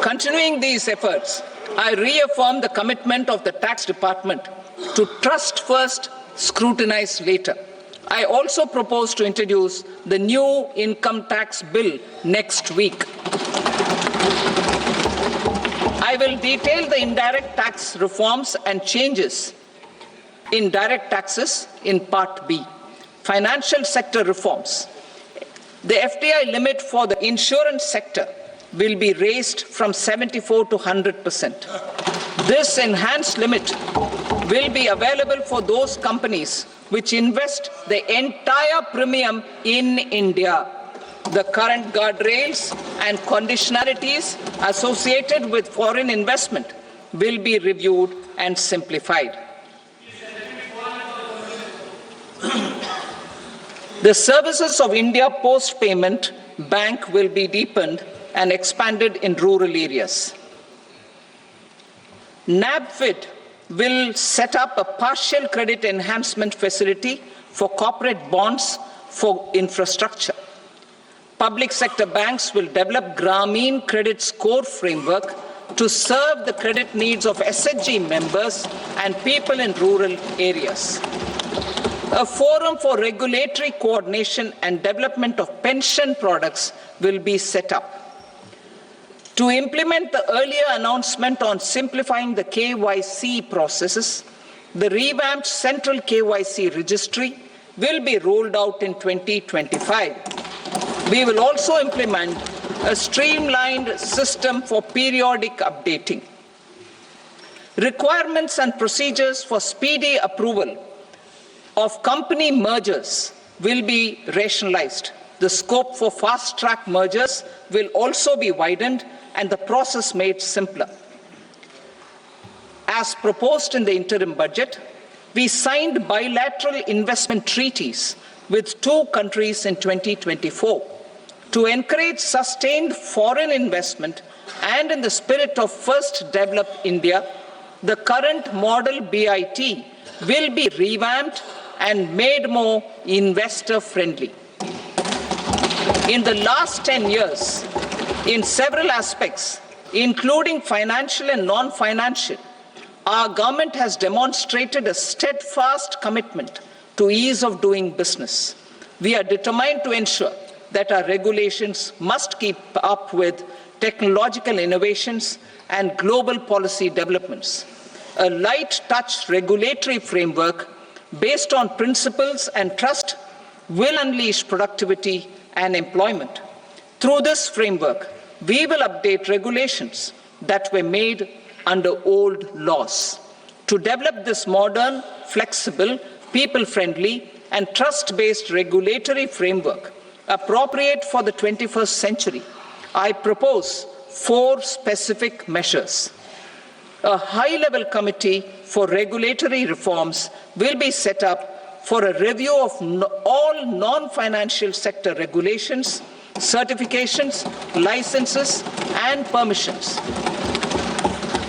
continuing these efforts, I reaffirm the commitment of the Tax Department to trust first, scrutinize later. I also propose to introduce the new income tax bill next week. I will detail the indirect tax reforms and changes in direct taxes in Part B. Financial sector reforms. The FDI limit for the insurance sector will be raised from 74 to 100%. This enhanced limit will be available for those companies which invest the entire premium in India. The current guardrails and conditionalities associated with foreign investment will be reviewed and simplified. The services of India Post Payment Bank will be deepened and expanded in rural areas. NABFID will set up a partial credit enhancement facility for corporate bonds for infrastructure. Public sector banks will develop Grameen Credit Score framework to serve the credit needs of SHG members and people in rural areas. A forum for regulatory coordination and development of pension products will be set up. To implement the earlier announcement on simplifying the KYC processes, the revamped Central KYC Registry will be rolled out in 2025. We will also implement a streamlined system for periodic updating. Requirements and procedures for speedy approval of company mergers will be rationalized. The scope for fast-track mergers will also be widened and the process made simpler. As proposed in the interim budget, we signed bilateral investment treaties with 2 countries in 2024 to encourage sustained foreign investment, and in the spirit of First Develop India, the current model BIT will be revamped and made more investor-friendly. In the last 10 years, in several aspects, including financial and non-financial, our government has demonstrated a steadfast commitment to ease of doing business. We are determined to ensure that our regulations must keep up with technological innovations and global policy developments. A light-touch regulatory framework based on principles and trust will unleash productivity and employment. Through this framework, we will update regulations that were made under old laws. To develop this modern, flexible, people-friendly, and trust-based regulatory framework appropriate for the 21st century, I propose 4 specific measures. A high-level committee for regulatory reforms will be set up for a review of all non-financial sector regulations, certifications, licenses, and permissions.